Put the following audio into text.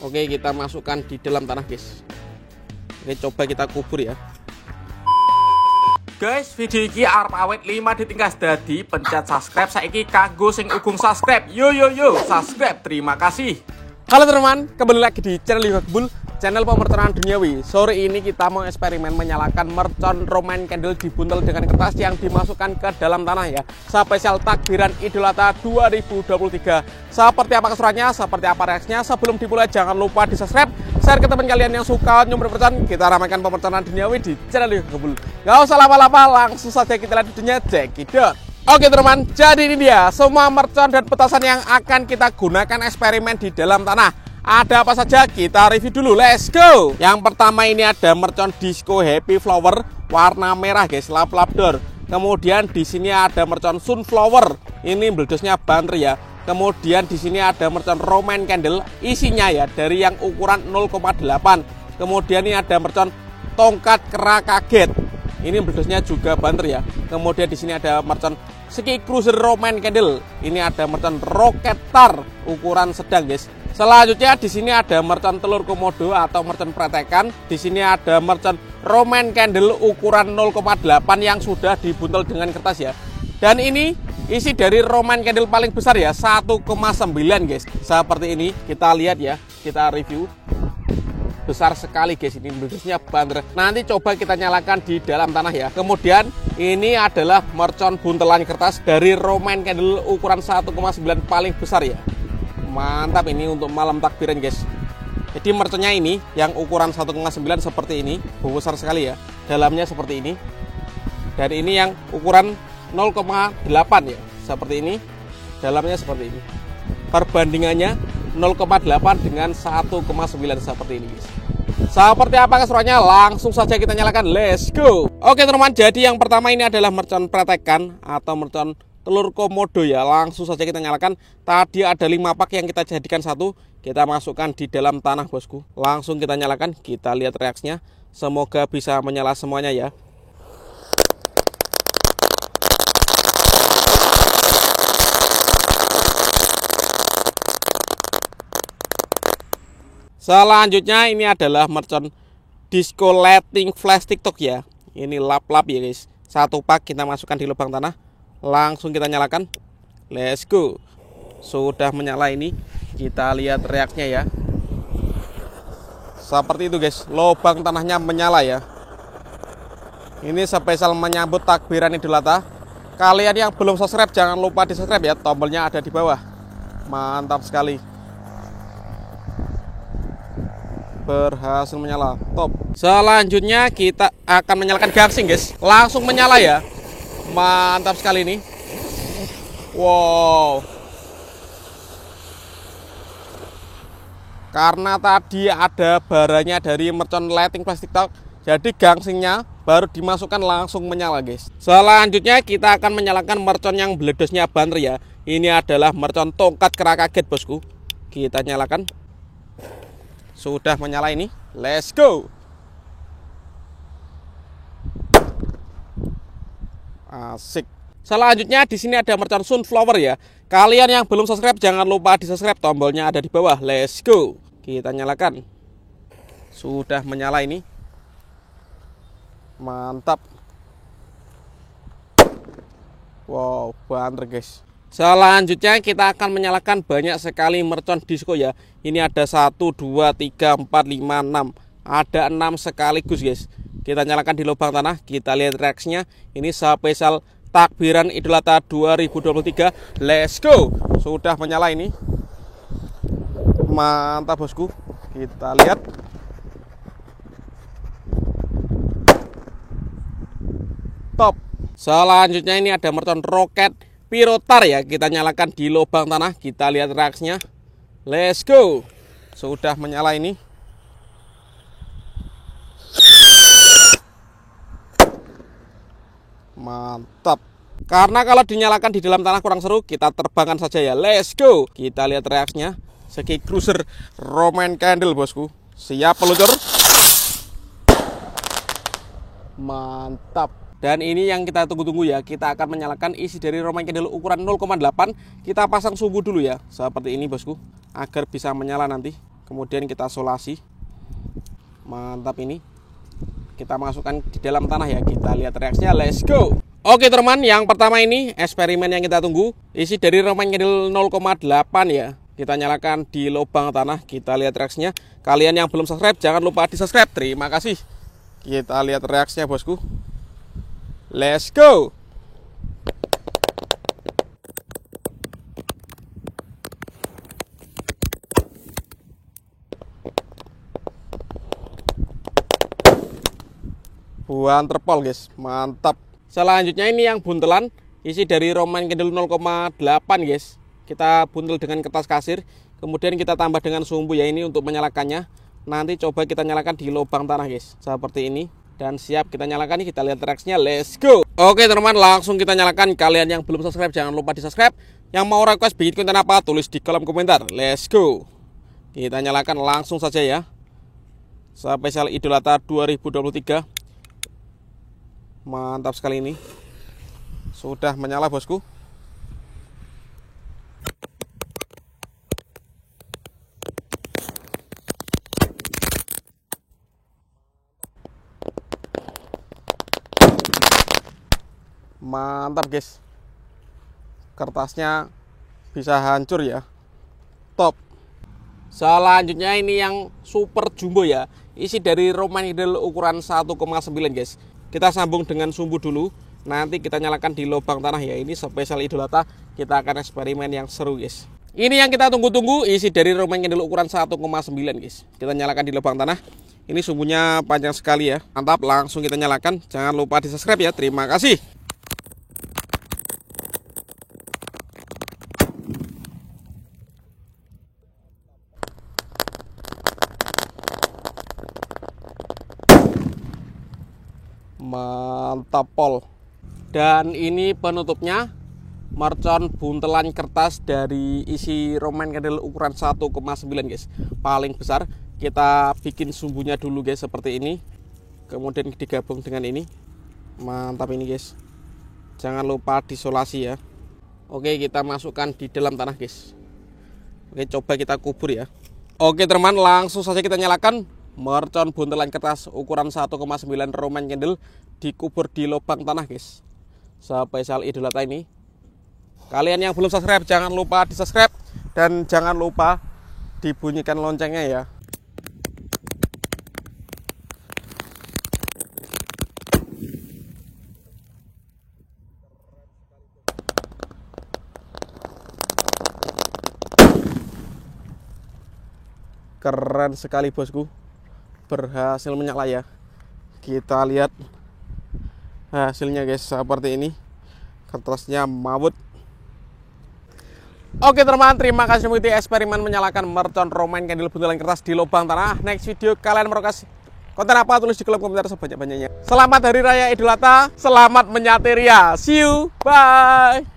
Oke, kita masukkan di dalam tanah, guys. Oke, coba kita kubur ya. Guys, video ini arep awet 5 ditingkas dadi pencet subscribe saiki kanggo sing ugung subscribe. Yo subscribe. Terima kasih. Halo teman-teman, kembali lagi di channel Yoga channel pemerconaan duniawi. Sore ini kita mau eksperimen menyalakan mercon Roman candle dibuntel dengan kertas yang dimasukkan ke dalam tanah ya. Spesial takbiran Idul Adha 2023. Seperti apa keseruannya, seperti apa reaksinya? Sebelum dimulai jangan lupa di subscribe, share ke teman kalian yang suka nyumber mercon. Kita ramaikan pemerconaan duniawi di channel Yoga. Gak usah lama-lama, langsung saja kita lihat videonya, check it out. Oke teman, jadi ini dia semua mercon dan petasan yang akan kita gunakan eksperimen di dalam tanah. Ada apa saja? Kita review dulu, let's go. Yang pertama ini ada mercon Disco Happy Flower warna merah guys, lap-lap door. Kemudian di sini ada mercon Sunflower, ini meledosnya banter ya. Kemudian di sini ada mercon Roman candle, isinya ya dari yang ukuran 0,8. Kemudian ini ada mercon tongkat kera kaget, ini meledosnya juga banter ya. Kemudian di sini ada mercon Ski Cruiser Roman candle, ini ada mercon Rocket Tar ukuran sedang guys. Selanjutnya di sini ada mercon telur komodo atau mercon pretekan. Di sini ada mercon Roman candle ukuran 0,8 yang sudah dibuntel dengan kertas ya. Dan ini isi dari Roman candle paling besar ya, 1,9 guys. Seperti ini, kita lihat ya, kita review. Besar sekali guys, ini meledosnya banter. Nanti coba kita nyalakan di dalam tanah ya. Kemudian ini adalah mercon buntelan kertas dari Roman candle ukuran 1,9 paling besar ya. Mantap, ini untuk malam takbiran guys. Jadi merconnya ini yang ukuran 1,9 seperti ini, besar sekali ya. Dalamnya seperti ini. Dan ini yang ukuran 0,8 ya, seperti ini. Dalamnya seperti ini. Perbandingannya 0,8 dengan 1,9 seperti ini guys. Seperti apa keseruannya? Langsung saja kita nyalakan, let's go. Oke teman-teman, jadi yang pertama ini adalah mercon pretekan atau mercon telur komodo ya. Langsung saja kita nyalakan. Tadi ada 5 pak yang kita jadikan satu, kita masukkan di dalam tanah bosku. Langsung kita nyalakan, kita lihat reaksinya. Semoga bisa menyala semuanya ya. Selanjutnya ini adalah mercon Disco Lighting Flash TikTok ya. Ini lap-lap ya guys. 1 pak kita masukkan di lubang tanah. Langsung kita nyalakan, let's go. Sudah menyala ini, kita lihat reaksinya ya. Seperti itu guys, lubang tanahnya menyala ya. Ini spesial menyambut takbiran Idul Adha. Kalian yang belum subscribe jangan lupa di subscribe ya, tombolnya ada di bawah. Mantap sekali, berhasil menyala, top. Selanjutnya kita akan menyalakan gangsing guys. Langsung menyala ya. Mantap sekali ini. Wow. Karena tadi ada baranya dari mercon lighting plastik TikTok, jadi gangsingnya baru dimasukkan langsung menyala guys. Selanjutnya kita akan menyalakan mercon yang meledosnya banter ya. Ini adalah mercon tongkat kera kaget bosku. Kita nyalakan. Sudah menyala ini, let's go. Asik. Selanjutnya di sini ada mercon Sunflower ya. Kalian yang belum subscribe jangan lupa di subscribe, tombolnya ada di bawah. Let's go. Kita nyalakan. Sudah menyala ini. Mantap. Wow, banter guys. Selanjutnya kita akan menyalakan banyak sekali mercon disco ya. Ini ada 1, 2, 3, 4, 5, 6. Ada 6 sekaligus guys. Kita nyalakan di lubang tanah, kita lihat reaksinya. Ini spesial takbiran Idul Adha 2023. Let's go. Sudah menyala ini. Mantap bosku. Kita lihat. Top. Selanjutnya ini ada mercon Rocket Pirotar ya. Kita nyalakan di lubang tanah, kita lihat reaksinya. Let's go. Sudah menyala ini. Mantap. Karena kalau dinyalakan di dalam tanah kurang seru, kita terbangkan saja ya. Let's go. Kita lihat reaksinya. Ski Cruiser Roman candle bosku. Siap peluncur. Mantap. Dan ini yang kita tunggu-tunggu ya. Kita akan menyalakan isi dari Roman candle ukuran 0,8. Kita pasang sumbu dulu ya. Seperti ini bosku. Agar bisa menyala nanti. kemudian kita solasi. Mantap ini. Kita masukkan di dalam tanah ya. Kita lihat reaksinya, let's go. Oke teman, yang pertama ini eksperimen yang kita tunggu. Isi dari Roman Candle 0,8 ya. Kita nyalakan di lubang tanah, kita lihat reaksinya. Kalian yang belum subscribe jangan lupa di subscribe. Terima kasih. Kita lihat reaksinya bosku. Let's go. Buan terpol guys, mantap. Selanjutnya ini yang buntelan, isi dari Roman Candle 0,8 guys. Kita buntel dengan kertas kasir, kemudian kita tambah dengan sumbu ya ini untuk menyalakannya. Nanti coba kita nyalakan di lubang tanah guys, seperti ini. Dan siap kita nyalakan nih, kita lihat reaksinya, let's go. Oke teman, langsung kita nyalakan. Kalian yang belum subscribe jangan lupa di subscribe. Yang mau request bikin konten apa, tulis di kolom komentar, let's go. Kita nyalakan langsung saja ya. Spesial Idul Adha 2023. Mantap sekali ini. Sudah menyala bosku. Mantap guys. Kertasnya bisa hancur ya. Top. Selanjutnya ini yang super jumbo ya. Isi dari Roman Candle ukuran 1,9 guys. Kita sambung dengan sumbu dulu. Nanti kita nyalakan di lubang tanah ya. Ini spesial Idul Adha. Kita akan eksperimen yang seru guys. Ini yang kita tunggu-tunggu. Isi dari Roman Candle ukuran 1,9 guys. Kita nyalakan di lubang tanah. Ini sumbunya panjang sekali ya. Mantap, langsung kita nyalakan. Jangan lupa di subscribe ya. Terima kasih. Mantap pol. Dan ini penutupnya, mercon buntelan kertas dari isi Roman Candle ukuran 1,9 guys. Paling besar. Kita bikin sumbunya dulu guys seperti ini. Kemudian digabung dengan ini. Mantap ini guys. Jangan lupa disolasi ya. Oke, kita masukkan di dalam tanah guys. Oke, coba kita kubur ya. Oke teman, langsung saja kita nyalakan. Mercon buntelan kertas ukuran 1,9 Roman Candle dikubur di lubang tanah guys. Spesial Idul Adha ini. Kalian yang belum subscribe jangan lupa di subscribe. Dan jangan lupa dibunyikan loncengnya ya. Keren sekali bosku. Berhasil menyala ya. Kita lihat hasilnya guys seperti ini. Kertasnya mawut. Oke teman, terima kasih mengikuti eksperimen menyalakan mercon Roman Candle buntelan kertas di lubang tanah. Next video kalian mau kasih konten apa, tulis di kolom komentar sebanyak-banyaknya. Selamat Hari Raya Idul Adha. Selamat menyatir ya. See you. Bye.